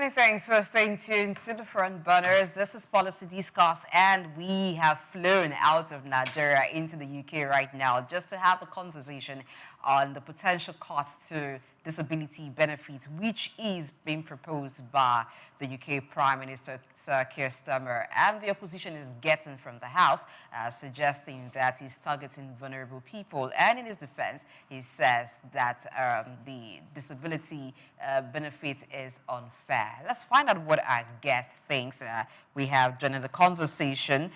Many thanks for staying tuned to the FrontBurners. This is Policy Discuss, and we have flown out of Nigeria into the UK right now just to have a conversation on the potential cost to disability benefits, which is being proposed by the UK Prime Minister, Sir Keir Starmer, and the opposition is getting from the House, suggesting that he's targeting vulnerable people. And in his defense, he says that the disability benefit is unfair. Let's find out what our guest thinks. We have joining the conversation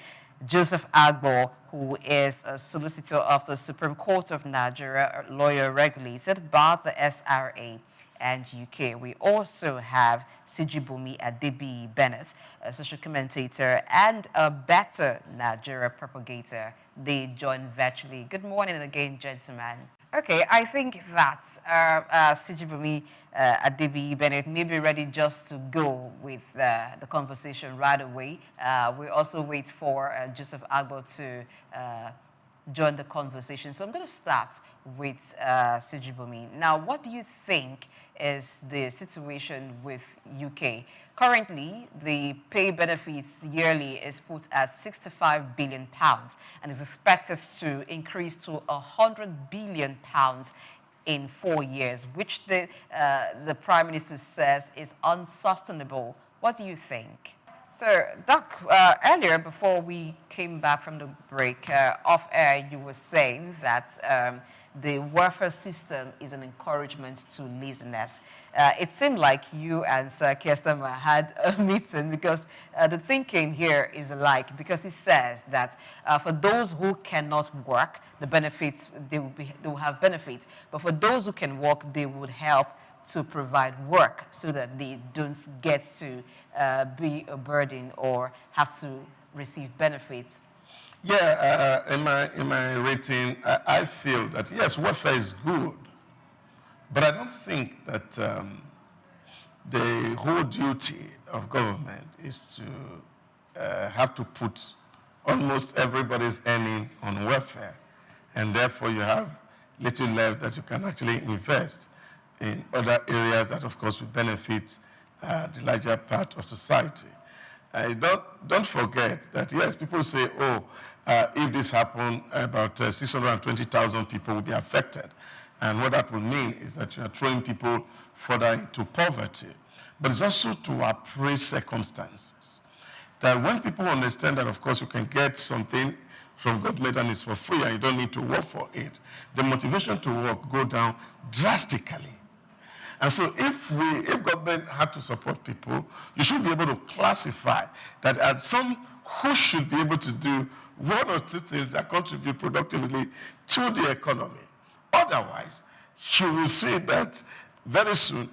Joseph Agbor, who is a solicitor of the Supreme Court of Nigeria, a lawyer regulated by the SRA and UK. We also have Sijibomi Adebiyi-Benneth, a social commentator and a better Nigeria propagator. They join virtually. Good morning again, gentlemen. Okay, I think that Sijibomi Adebiyi-Benneth may be ready just to go with the conversation right away. We also wait for Joseph Agbor to join the conversation. So I'm going to start with Sijibomi. Now, what do you think is the situation with UK? Currently, the pay benefits yearly is put at £65 billion and is expected to increase to £100 billion in 4 years, which the Prime Minister says is unsustainable. What do you think? So, Doc, earlier, before we came back from the break, off air, you were saying that the welfare system is an encouragement to laziness. It seemed like you and Sir Keir Starmer had a meeting because the thinking here is alike, because he says that for those who cannot work, the benefits, they will have benefits. But for those who can work, they would help to provide work so that they don't get to be a burden or have to receive benefits. Yeah, in my rating, I feel that, yes, welfare is good, but I don't think that the whole duty of government is to have to put almost everybody's earning on welfare, and therefore you have little left that you can actually invest in other areas that, of course, will benefit the larger part of society. Don't forget that, yes, people say, oh, if this happened, about 620,000 people will be affected. And what that will mean is that you are throwing people further into poverty. But it's also to appraise circumstances. That when people understand that, of course, you can get something from government and it's for free and you don't need to work for it, the motivation to work go down drastically. And so if government had to support people, you should be able to classify that at some who should be able to do one or two things that contribute productively to the economy. Otherwise, you will see that very soon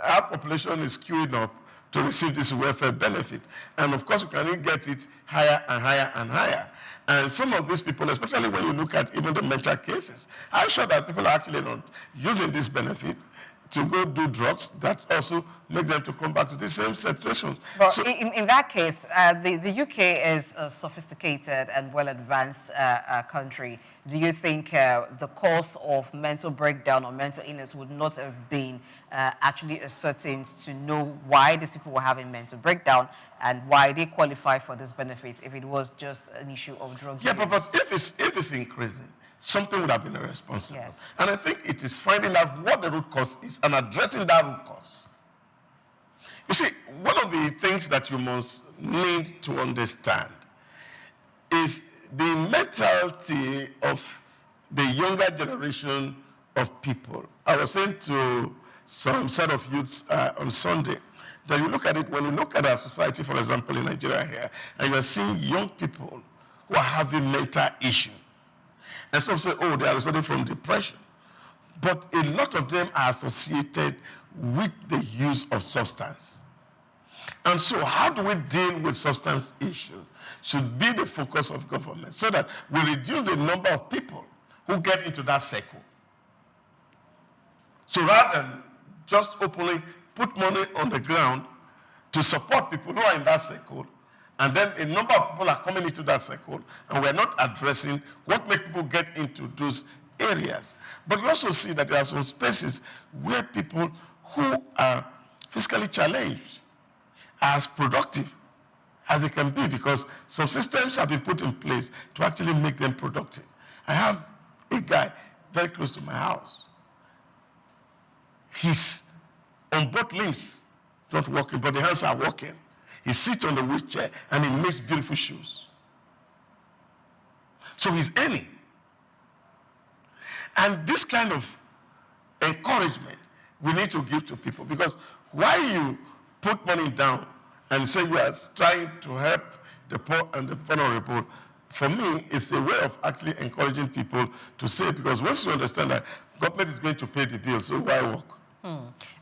our population is queuing up to receive this welfare benefit. And of course, you can only get it higher and higher and higher. And some of these people, especially when you look at even the mental cases, I'm sure that people are actually not using this benefit to go do drugs that also make them to come back to the same situation. But so, in that case, the UK is a sophisticated and well-advanced country. Do you think the cause of mental breakdown or mental illness would not have been actually ascertained to know why these people were having mental breakdown and why they qualify for this benefit if it was just an issue of drug use? Yeah, but if it's increasing, something would have been irresponsible. Yes. And I think it is finding out what the root cause is and addressing that root cause. You see, one of the things that you must need to understand is the mentality of the younger generation of people. I was saying to some set of youths on Sunday that you look at it, when you look at our society, for example, in Nigeria here, and you are seeing young people who are having mental issues. And some say, oh, they are resulting from depression. But a lot of them are associated with the use of substance. And so how do we deal with substance issues should be the focus of government so that we reduce the number of people who get into that circle. So rather than just openly put money on the ground to support people who are in that circle, and then a number of people are coming into that circle, and we're not addressing what makes people get into those areas. But you also see that there are some spaces where people who are physically challenged as productive as it can be, because some systems have been put in place to actually make them productive. I have a guy very close to my house. He's on both limbs, not walking, but the hands are walking. He sits on the wheelchair and he makes beautiful shoes. So he's earning. And this kind of encouragement we need to give to people, because why you put money down and say you are trying to help the poor and the vulnerable, for me, it's a way of actually encouraging people to say, because once you understand that government is going to pay the bill, so why work?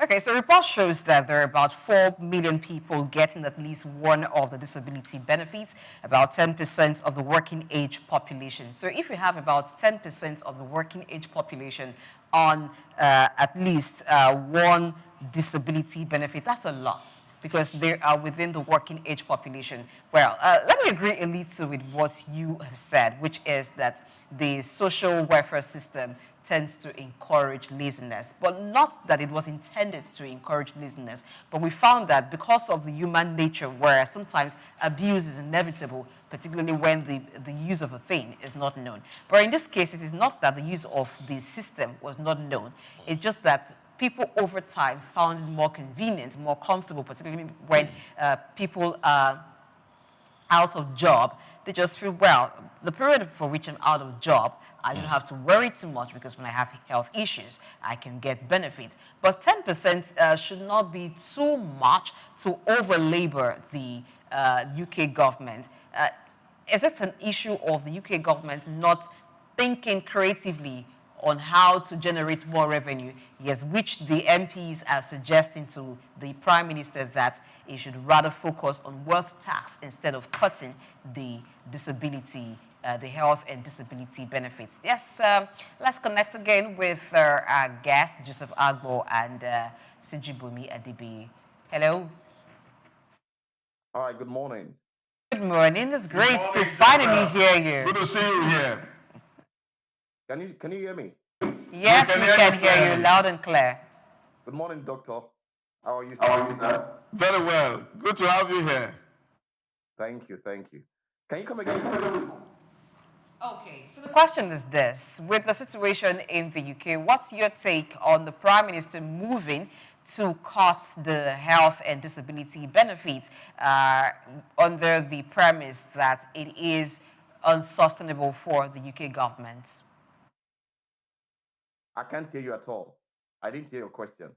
Okay, so report shows that there are about 4 million people getting at least one of the disability benefits, about 10% of the working age population. So if you have about 10% of the working age population on at least one disability benefit, that's a lot, because they are within the working age population. Well, let me agree a little with what you have said, which is that the social welfare system tends to encourage laziness, but not that it was intended to encourage laziness, but we found that because of the human nature where sometimes abuse is inevitable, particularly when the use of a thing is not known. But in this case, it is not that the use of the system was not known, it's just that people over time found it more convenient, more comfortable, particularly when people are out of job. They just feel, well, the period for which I'm out of job, I don't have to worry too much, because when I have health issues, I can get benefit. But 10% should not be too much to over-labor the UK government. Is it an issue of the UK government not thinking creatively on how to generate more revenue? Yes, which the MPs are suggesting to the Prime Minister that he should rather focus on wealth tax instead of cutting the disability, the health and disability benefits. Yes, let's connect again with our guest, Joseph Agbor and Sijibomi Adebiyi. Hello. Hi, good morning. Good morning. It's great to morning, finally Joseph. hear you. Good to see you here. Can you hear me? Yes, we can hear you loud and clear. Good morning, doctor. How are you? How are you, sir? Very well. Good to have you here. Thank you, thank you. Can you come again? Okay, so the question is this. With the situation in the UK, what's your take on the Prime Minister moving to cut the health and disability benefits under the premise that it is unsustainable for the UK government? I can't hear you at all. I didn't hear your question.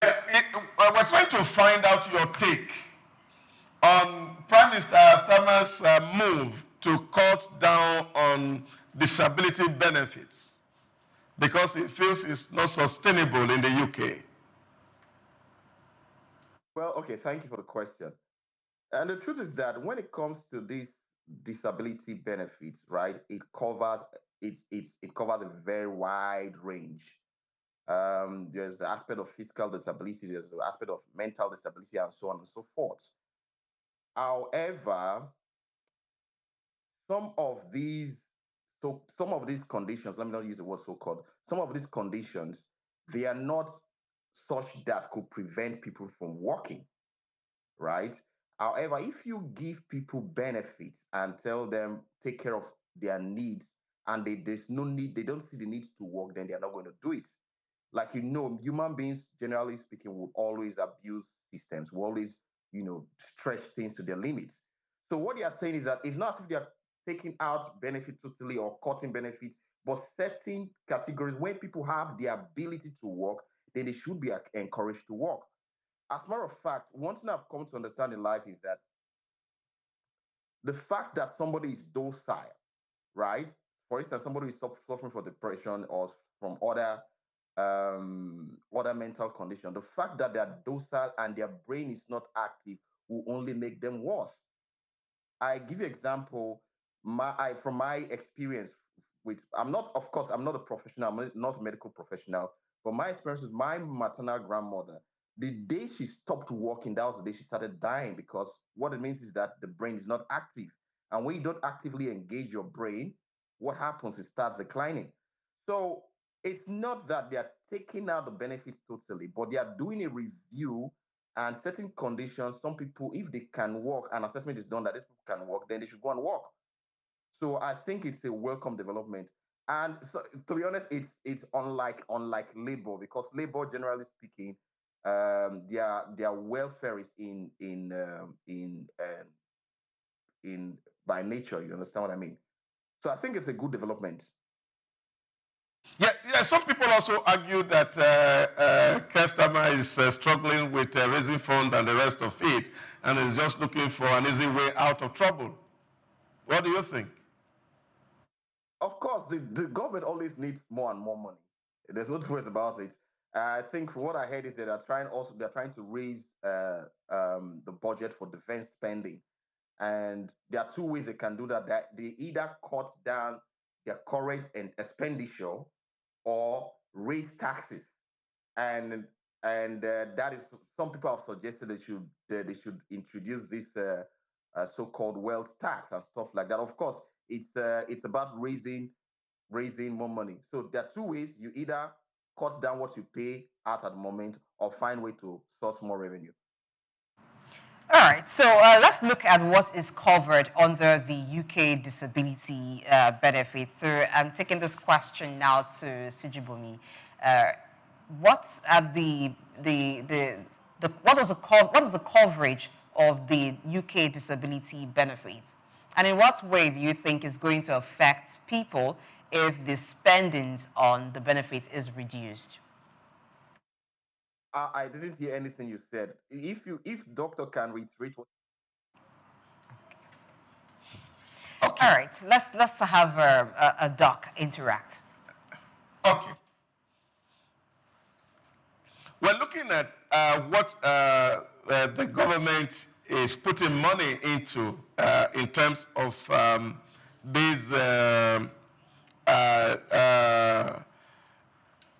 We're trying to find out your take on Prime Minister Starmer's move to cut down on disability benefits because he feels it's not sustainable in the UK. Well, okay, thank you for the question. And the truth is that when it comes to these disability benefits, right, it covers it covers a very wide range. There's the aspect of physical disability, there's the aspect of mental disability, and so on and so forth. However, some of these some of these conditions, let me not use the word so-called, some of these conditions, they are not such that could prevent people from working, right? However, if you give people benefits and tell them take care of their needs, and there's no need, they don't see the need to work, then they're not going to do it. Like, human beings, generally speaking, will always abuse systems, will always, stretch things to their limits. So what they are saying is that it's not as if they are taking out benefit totally or cutting benefits, but certain categories, when people have the ability to work, then they should be encouraged to work. As a matter of fact, one thing I've come to understand in life is that the fact that somebody is docile, right? For instance, somebody is suffering from depression or from other mental condition. The fact that they are docile and their brain is not active will only make them worse. I give you an example. From my experience with, I'm not, of course, I'm not a professional, I'm not a medical professional, but my experience with my maternal grandmother, the day she stopped working, that was the day she started dying, because what it means is that the brain is not active. And when you don't actively engage your brain, what happens? It starts declining. So it's not that they are taking out the benefits totally, but they are doing a review and certain conditions, some people, if they can work, an assessment is done that these people can work, then they should go and work. So I think it's a welcome development. And so, to be honest, it's unlike labor, because labor, generally speaking, their welfare is in by nature. You understand what I mean? So I think it's a good development. Yeah. Some people also argue that Keir Starmer is struggling with raising funds and the rest of it, and is just looking for an easy way out of trouble. What do you think? Of course, the government always needs more and more money. There's no two ways about it. I think from what I heard is that they're trying to raise the budget for defense spending, and there are two ways they can do that. That they either cut down their current expenditure or raise taxes, and that is, some people have suggested they should introduce this so-called wealth tax and stuff like that. Of course, it's about raising more money. So there are two ways: you either cut down what you pay out at the moment, or find way to source more revenue. All right, so let's look at what is covered under the UK disability benefit. So I'm taking this question now to Sijibomi. What is the coverage of the UK disability benefit, and in what way do you think is going to affect people if the spendings on the benefit is reduced? I didn't hear anything you said. If doctor can reiterate what. Okay. All right, let's have a doc interact. Okay. We're looking at what the government is putting money into in terms of these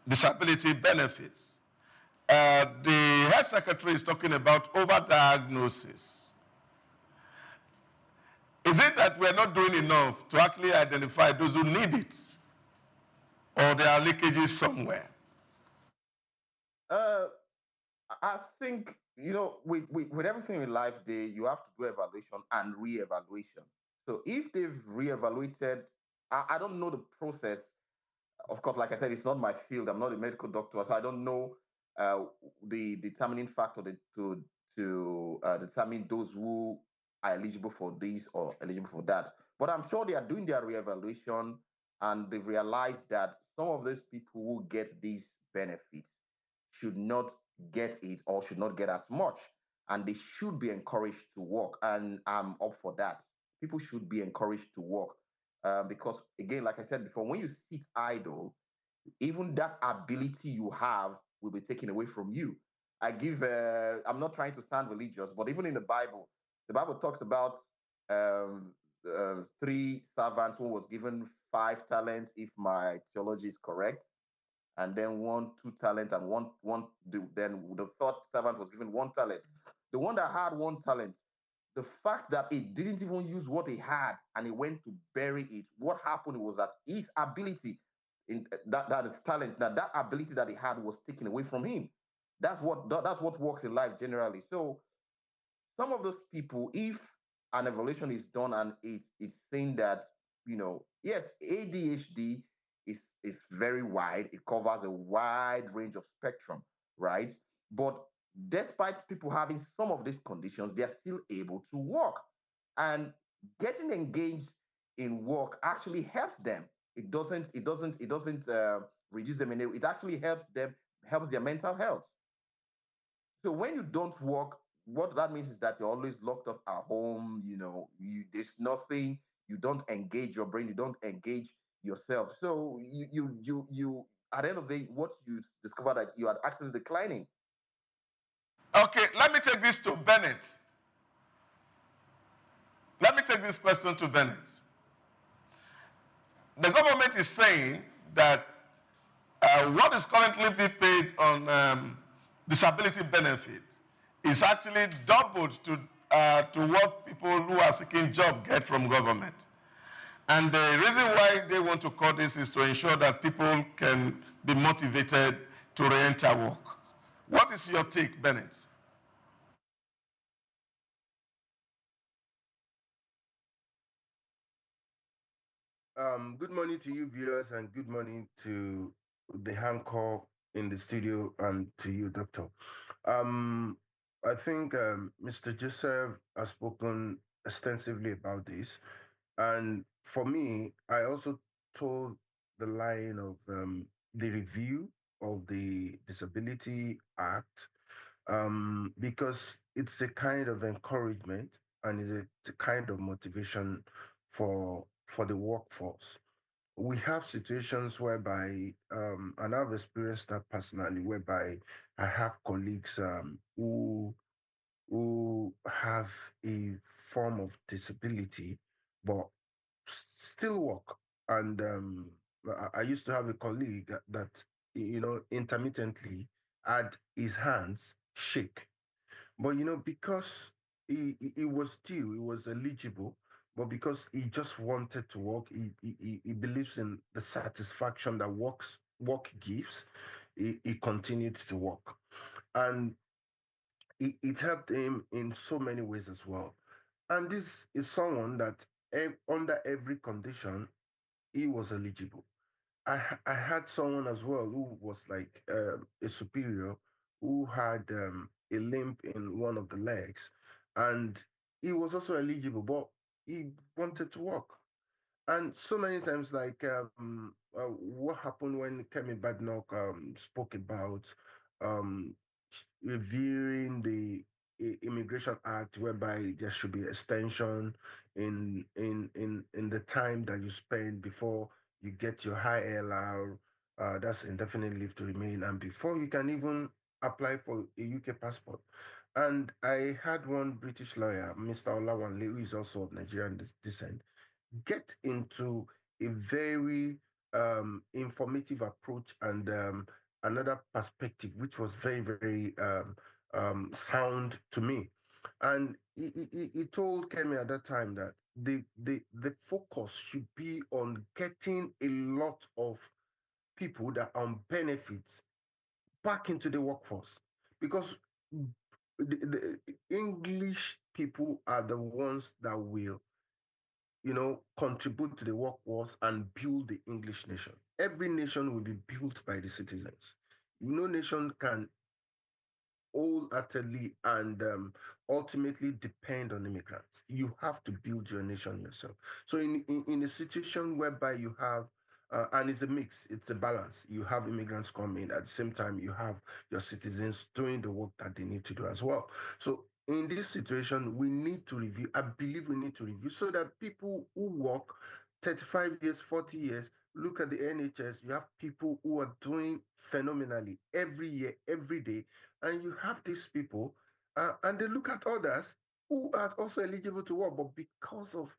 disability benefits. The health secretary is talking about overdiagnosis. Is it that we're not doing enough to actually identify those who need it? Or there are leakages somewhere? I think, with everything in life, you have to do evaluation and re-evaluation. So if they've re-evaluated, I don't know the process. Of course, like I said, it's not my field. I'm not a medical doctor, so I don't know the determining factor to determine those who are eligible for this or eligible for that. But I'm sure they are doing their re-evaluation, and they've realized that some of those people who get these benefits should not get it, or should not get as much, and they should be encouraged to work. And I'm up for that. People should be encouraged to work, because, again, like I said before, when you sit idle, even that ability you have will be taken away from you. I'm not trying to sound religious, but even in the Bible talks about um, 3 servants. One was given 5 talents, if my theology is correct, and then 1 2 talent, and then the third servant was given 1 talent. The one that had 1 talent, the fact that he didn't even use what he had and he went to bury it, what happened was that his ability, that is talent, that ability that he had was taken away from him. That's what works in life generally. So some of those people, if an evaluation is done and it's saying that, yes, ADHD is very wide. It covers a wide range of spectrum, right? But despite people having some of these conditions, they're still able to work. And getting engaged in work actually helps them. It doesn't reduce them in it actually helps their mental health. So when you don't work, what that means is that you're always locked up at home. There's nothing. You don't engage your brain. You don't engage yourself. So you at the end of the day, what you discover that you are actually declining. Okay, let me take this to Bennett. Let me take this question to Bennett. The government is saying that what is currently being paid on disability benefit is actually doubled to what people who are seeking job get from government. And the reason why they want to cut this is to ensure that people can be motivated to re-enter work. What is your take, Bennett? Good morning to you, viewers, and good morning to the Hancock in the studio and to you, Doctor. Um, I think Mr. Joseph has spoken extensively about this, and for me, I also told the line of the review of the Disability Act because it's a kind of encouragement and it's a kind of motivation for the workforce. We have situations whereby, and I've experienced that personally, whereby I have colleagues who have a form of disability, but still work. And I used to have a colleague that intermittently had his hands shake, but because he was due, he was eligible, but because he just wanted to work, he believes in the satisfaction that work gives. He continued to work, and it helped him in so many ways as well. And this is someone that under every condition he was eligible. I had someone as well who was like a superior who had a limp in one of the legs, and he was also eligible, but he wanted to work. And so many times, like what happened when Kemi Badnoch spoke about um, reviewing the Immigration Act, whereby there should be extension in the time that you spend before you get your high LR, that's indefinite leave to remain, and before you can even apply for a UK passport. And I had one British lawyer, Mr. Olawanle, who is also of Nigerian descent, get into a very informative approach and another perspective, which was very, very sound to me. And he told Kemi at that time that the focus should be on getting a lot of people that are on benefits back into the workforce, because the English people are the ones that will contribute to the workforce and build the English nation. Every nation will be built by the citizens. No nation can wholeheartedly and ultimately depend on immigrants. You have to build your nation yourself. So in a situation whereby you have and it's a mix, it's a balance. You have immigrants coming at the same time you have your citizens doing the work that they need to do as well. So in this situation, we need to review. I believe we need to review so that people who work 35 years, 40 years, look at the NHS, you have people who are doing phenomenally every year, every day, and you have these people, and they look at others who are also eligible to work, but because of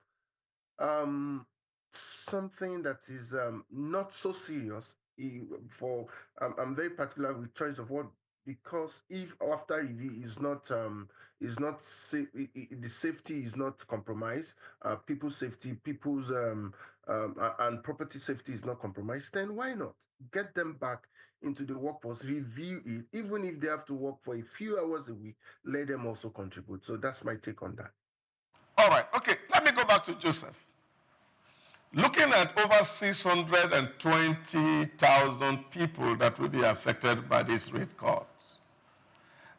um, something that is not so serious, for I'm very particular with choice of word, because if after review is not safe, the safety is not compromised, people's safety, people's and property safety is not compromised, then why not get them back into the workforce, review it, even if they have to work for a few hours a week, let them also contribute. So that's my take on that. All right, okay, let me go back to Joseph. Looking at over 620,000 people that will be affected by these rate cuts,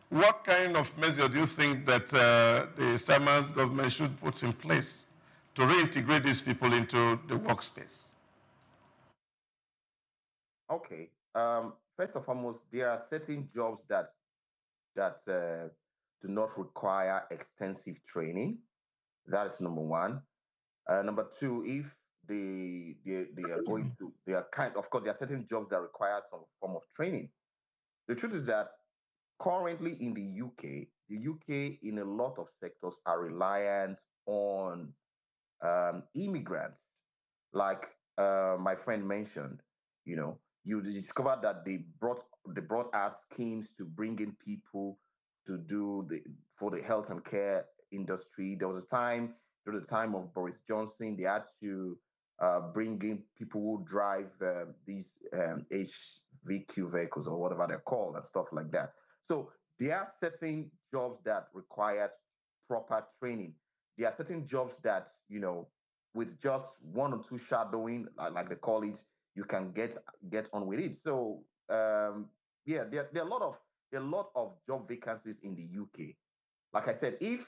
what kind of measure do you think that the Starmer's government should put in place to reintegrate these people into the workspace? Okay. First and foremost, there are certain jobs that do not require extensive training. That is number one. Number two, if they are going to, they are of course, there are certain jobs that require some form of training. The truth is that currently in the UK in a lot of sectors are reliant on immigrants. Like my friend mentioned, you discover that they brought out schemes to bring in people to do for the health and care industry. There was a time during the time of Boris Johnson, they had to bring in people who drive these HVQ vehicles or whatever they're called and stuff like that. So there are certain jobs that requires proper training. There are certain jobs that with just one or two shadowing, like they call it, you can get on with it. So yeah, there are a lot of job vacancies in the UK. Like I said, if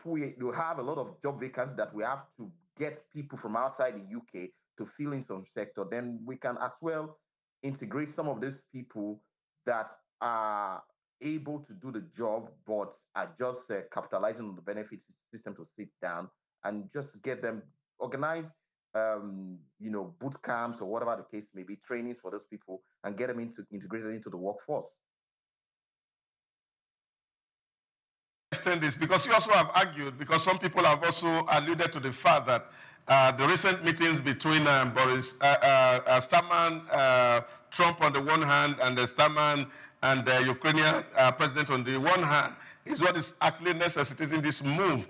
we do have a lot of job vacancies that we have to get people from outside the UK to fill in some sector, then we can as well integrate some of these people that are able to do the job but are just capitalizing on the benefit system to sit down and just get them organized, boot camps or whatever the case may be, trainings for those people and get them integrated into the workforce. Extend this because you also have argued, because some people have also alluded to the fact that the recent meetings between Starmer, Trump on the one hand, and the Starmer and the Ukrainian president on the one hand is what is actually necessitating this move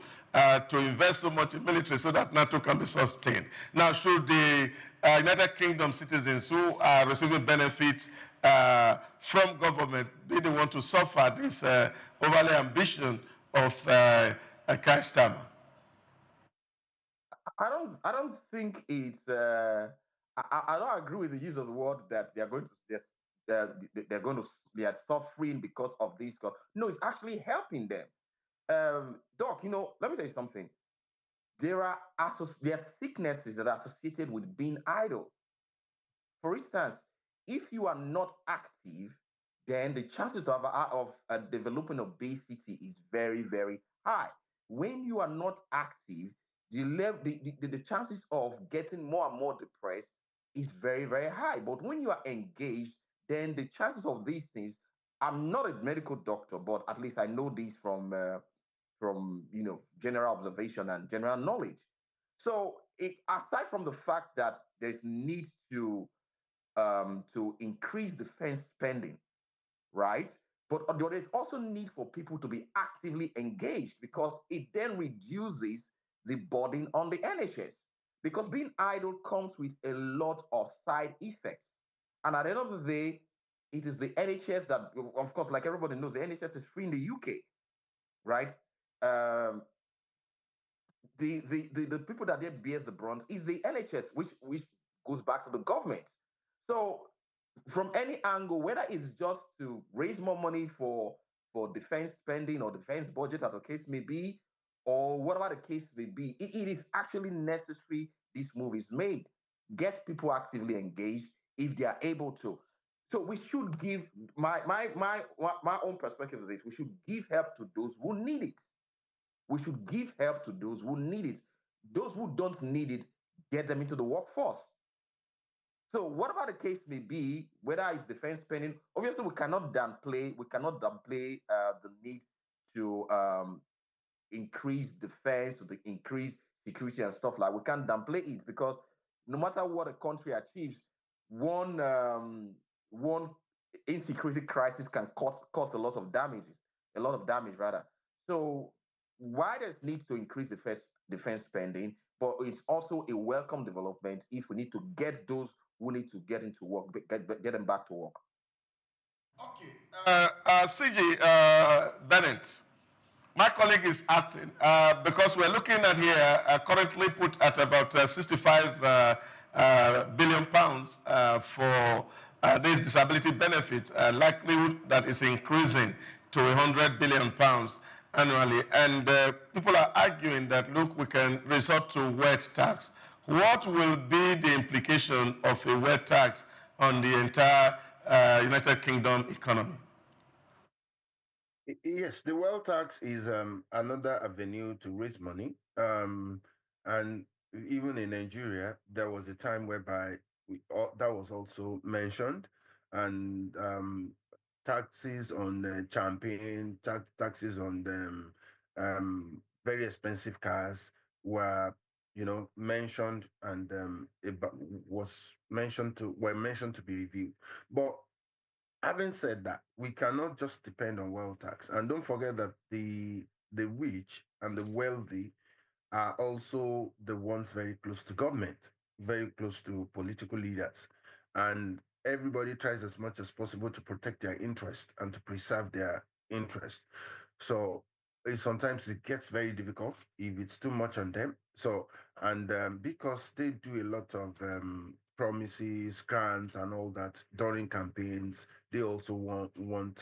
to invest so much in military so that NATO can be sustained. Now, should the United Kingdom citizens who are receiving benefits from government be the one to suffer this overly ambition of Keir Starmer? I don't think it's. I don't agree with the use of the word that they are going to. They are suffering because of this. No, it's actually helping them. Doc, let me tell you something. There are sicknesses that are associated with being idle. For instance, if you are not active, then the chances of developing obesity is very, very high. When you are not active, the chances of getting more and more depressed is very, very high. But when you are engaged, then the chances of these things, I'm not a medical doctor, but at least I know these from general observation and general knowledge. So aside from the fact that there's need to increase defense spending, right? But there is also need for people to be actively engaged because it then reduces the burden on the NHS. Because being idle comes with a lot of side effects. And at the end of the day, it is the NHS that, of course, like everybody knows, the NHS is free in the UK, right? Um, the people that then bears the brunt is the NHS, which goes back to the government. So from any angle, whether it's just to raise more money for defense spending or defense budget, as the case may be, or whatever the case may be, it is actually necessary this move is made. Get people actively engaged if they are able to. So we should give my own perspective is this: we should give help to those who need it. We should give help to those who need it. Those who don't need it, get them into the workforce. So whatever the case may be, whether it's defense spending, obviously we cannot downplay the need to increase defense, to increase security and stuff like. We can't downplay it because no matter what a country achieves, one insecurity crisis can cause a lot of damage rather. So why there's need to increase defense spending, but it's also a welcome development if we need to get those who need to get into work, get them back to work. Okay. Bennett, my colleague is asking, because we're looking at here, currently put at about 65 billion pounds for this disability benefit, likelihood that is increasing to 100 billion pounds annually. And people are arguing that, look, we can resort to wage tax. What will be the implication of a wage tax on the entire United Kingdom economy? Yes, the wealth tax is another avenue to raise money. And even in Nigeria, there was a time whereby that was also mentioned, and taxes on champagne, taxes on very expensive cars were, mentioned, and were mentioned to be reviewed. But having said that, we cannot just depend on wealth tax. And don't forget that the rich and the wealthy are also the ones very close to government, very close to political leaders. And everybody tries as much as possible to protect their interest and to preserve their interest. So sometimes it gets very difficult if it's too much on them. So, and because they do a lot of promises, grants, and all that during campaigns, they also want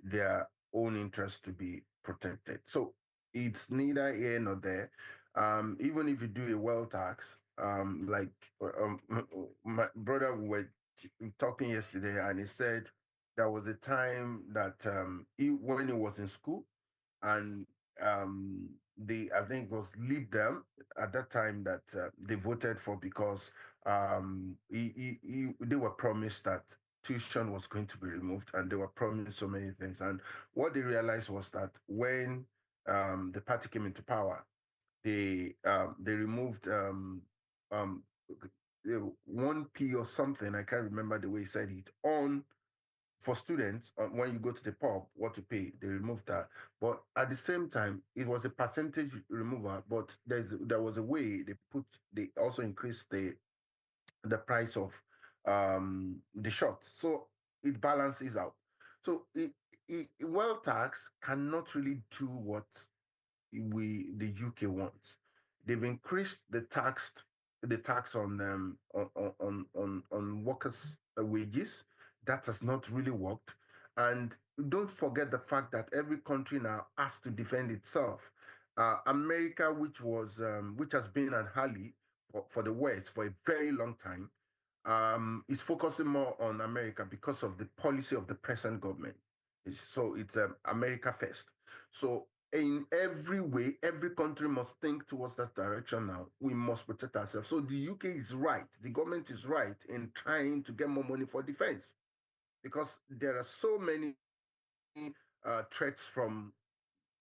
their own interests to be protected. So it's neither here nor there. Even if you do a wealth tax, like my brother were talking yesterday, and he said there was a time that when he was in school, and I think it was Lib Dem at that time that they voted for, because they were promised that tuition was going to be removed, and they were promised so many things. And what they realized was that when the party came into power, they removed um, 1p or something. I can't remember the way he said it, on for students. When you go to the pub, what to pay, they removed that. But at the same time, it was a percentage removal, but there was a way they also increased the price of the shot, so it balances out. So wealth tax cannot really do what the UK wants. They've increased the tax on workers' wages. That has not really worked. And don't forget the fact that every country now has to defend itself. America, which has been an ally for the West for a very long time, is focusing more on America because of the policy of the present government. It's America first. So in every way, every country must think towards that direction now. We must protect ourselves. So the UK is right. The government is right in trying to get more money for defense, because there are so many threats from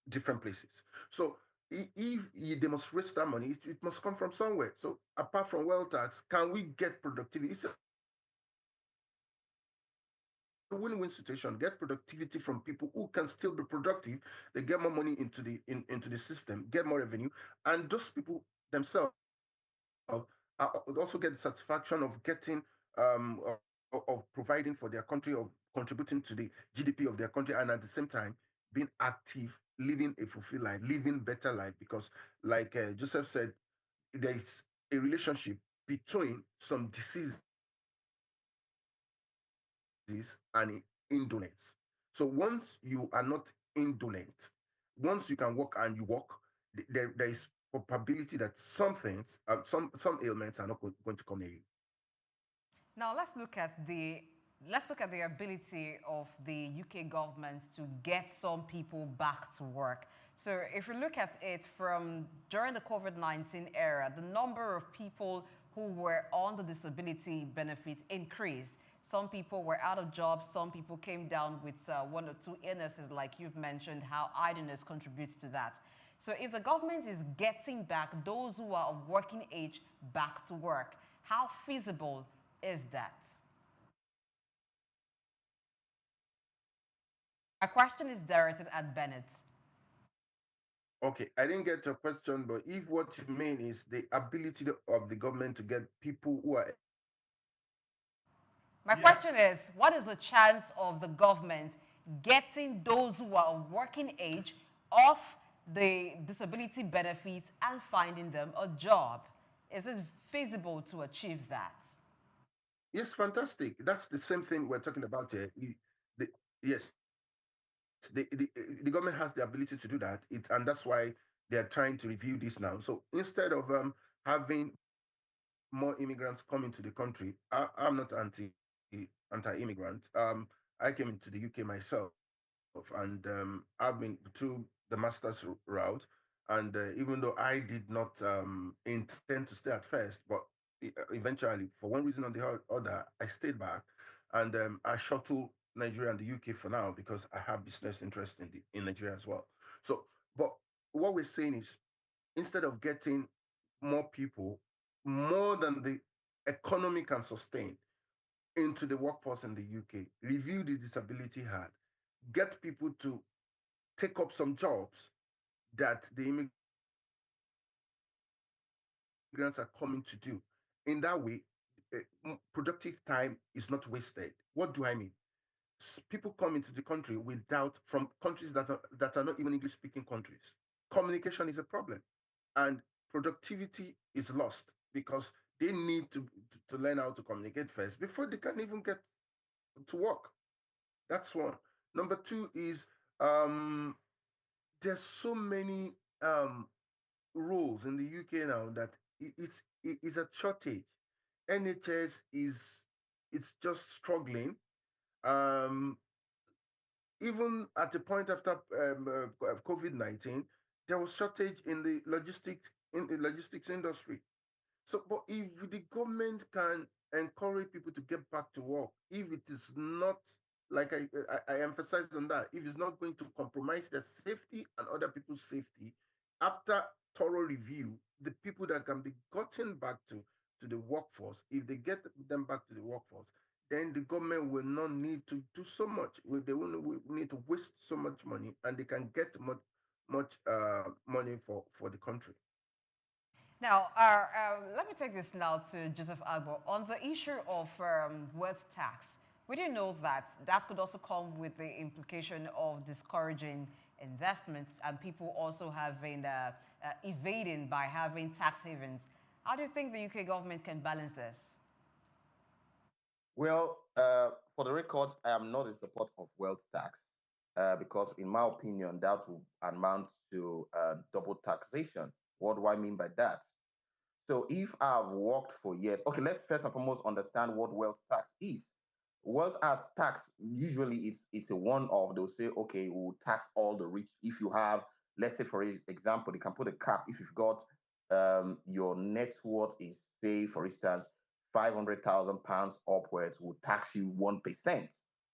different places. So if they must raise that money, it must come from somewhere. So apart from wealth tax, can we get productivity? It's a win-win situation. Get productivity from people who can still be productive. They get more money into the system, get more revenue, and those people themselves also get the satisfaction of getting of providing for their country, of contributing to the GDP of their country, and at the same time being active, living a fulfilled life, living better life. Because, like Joseph said, there is a relationship between some diseases and indolence. So once you are not indolent, once you can walk and you walk, there is probability that some things, some ailments are not going to come near you. Now let's look at the ability of the UK government to get some people back to work. So if you look at it from during the COVID-19 era, the number of people who were on the disability benefit increased. Some people were out of jobs. Some people came down with one or two illnesses, like you've mentioned, how idleness contributes to that. So if the government is getting back those who are of working age back to work, how feasible is that? My question is directed at Bennett. Okay, I didn't get your question, but if what you mean is the ability of the government to get people who are, My question is, what is the chance of the government getting those who are of working age off the disability benefits and finding them a job? Is it feasible to achieve that? yes, fantastic. That's the same thing we're talking about here. The, yes, the government has the ability to do that. And that's why they're trying to review this now. So instead of having more immigrants coming to the country, I'm not anti-immigrant. I came into the UK myself, and I've been through the master's route. And even though I did not intend to stay at first, but eventually, for one reason or the other, I stayed back, and I shuttle Nigeria and the UK for now, because I have business interest in Nigeria as well. So, but what we're saying is, instead of getting more people, more than the economy can sustain, into the workforce in the UK, review the disability hat, get people to take up some jobs that the immigrants are coming to do. In that way, productive time is not wasted. What do I mean? People come into the country from countries that are not even English speaking countries. Communication is a problem. And productivity is lost because they need to learn how to communicate first before they can even get to work. That's one. Number two is there's so many roles in the UK now that it's a shortage. NHS is it's just struggling. Um, Even at the point after COVID-19, there was shortage in the logistics industry. So, but if the government can encourage people to get back to work, if it is not, like I emphasize on that, if it's not going to compromise their safety and other people's safety, after thorough review, the people that can be gotten back to the workforce, if they get them back to the workforce, then the government will not need to do so much. They won't need to waste so much money, and they can get much money for the country. Now, let me take this now to Joseph Agbor. On the issue of wealth tax, we didn't know that that could also come with the implication of discouraging investments and people also having evading by having tax havens. How do you think the UK government can balance this? Well, for the record, I am not in support of wealth tax because, in my opinion, that will amount to double taxation. What do I mean by that? So if I've worked for years, okay, let's first and foremost understand what wealth tax is. Wealth as tax, usually it's a one-off. They'll say, okay, we'll tax all the rich. If you have, let's say for example, they can put a cap. If you've got your net worth is, say, for instance, £500,000 upwards, will tax you 1%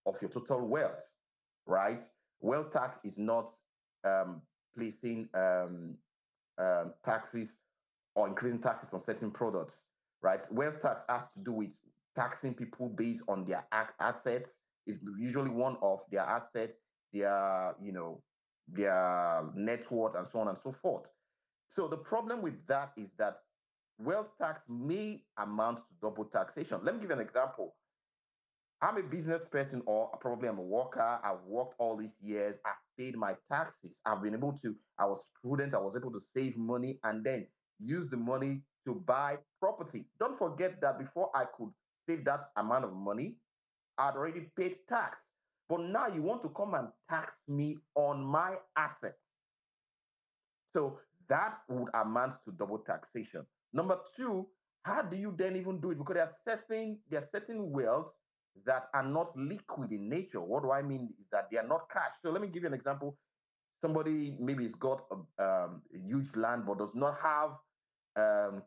of your total wealth, right? Wealth tax is not um, placing taxes or increasing taxes on certain products, right? Wealth tax has to do with taxing people based on their assets. It's usually one of their assets, their net worth, and so on and so forth. So the problem with that is that wealth tax may amount to double taxation. Let me give you an example. I'm a business person, or probably I'm a worker. I've worked all these years. I've paid my taxes. I've been able to, I was prudent. I was able to save money and then use the money to buy property. Don't forget that before I could save that amount of money, I'd already paid tax. But now you want to come and tax me on my assets. So that would amount to double taxation. Number two, how do you then even do it? Because there are certain wealth that are not liquid in nature. What do I mean is that they are not cash. So let me give you an example. Somebody maybe has got a huge land but does not have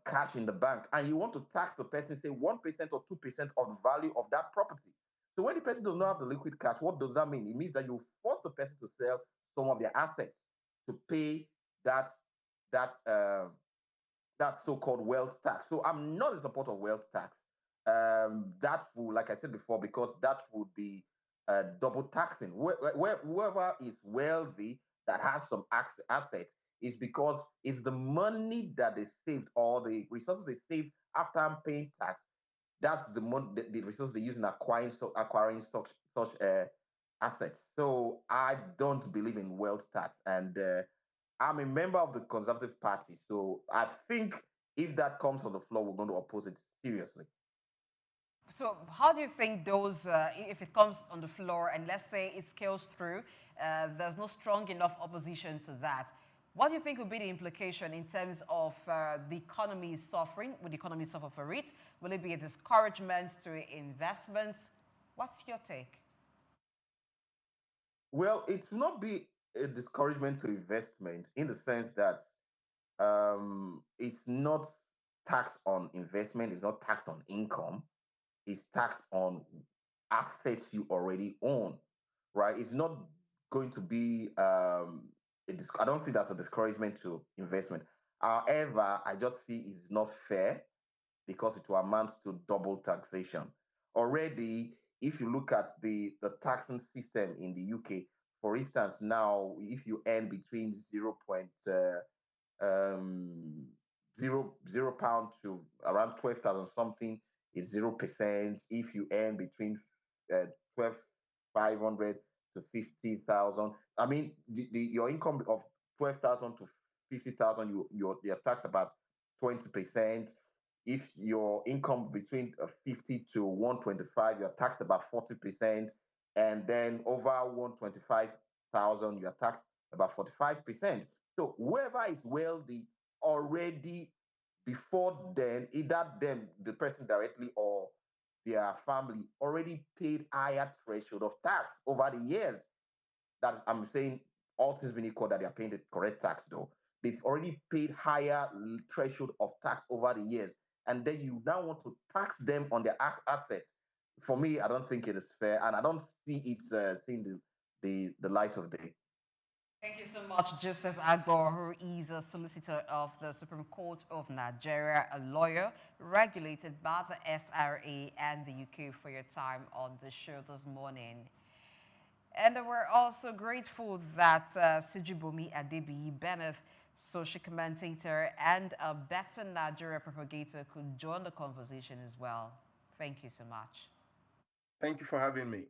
cash in the bank, and you want to tax the person, say 1% or 2% of the value of that property. So when the person does not have the liquid cash, what does that mean? It means that you force the person to sell some of their assets to pay that that uh, that so-called wealth tax. So I'm not in support of wealth tax. That will, like I said before, because that would be double taxing. Whoever is wealthy that has some assets is because it's the money that they saved or the resources they saved after I'm paying tax. That's the money, the resources they use in acquiring such assets. So I don't believe in wealth tax, and I'm a member of the Conservative Party. So I think if that comes on the floor, we're going to oppose it seriously. So how do you think those, if it comes on the floor and let's say it scales through, there's no strong enough opposition to that, what do you think would be the implication in terms of the economy suffering? Would the economy suffer for it? Will it be a discouragement to investments? What's your take? Well, it will not be a discouragement to investment in the sense that it's not tax on investment, it's not tax on income, it's tax on assets you already own, right? It's not going to be, I don't see that's a discouragement to investment. However, I just feel it's not fair because it will amount to double taxation. Already, if you look at the taxing system in the UK, for instance, now if you earn between um, zero pound to around 12,000 something is 0%. If you earn between 12,500 to 50,000, I mean, your income of 12,000 to 50,000, you're taxed about 20%. If your income between 50 to 125, you're taxed about 40%. And then over 125,000, you're taxed about 45%. So whoever is wealthy already before then, either them, the person directly, or their family already paid higher threshold of tax over the years. That I'm saying all things being equal, that they are paying the correct tax though. They've already paid higher threshold of tax over the years, and then you now want to tax them on their assets. For me, I don't think it is fair, and I don't see it seeing the light of day. Thank you so much, Joseph Agbor, who is a solicitor of the Supreme Court of Nigeria, a lawyer regulated by the SRA and the UK, for your time on the show this morning. And we're also grateful that Sijibomi Adebiyi-Benneth, social commentator and a better Nigeria propagator, could join the conversation as well. Thank you so much. Thank you for having me.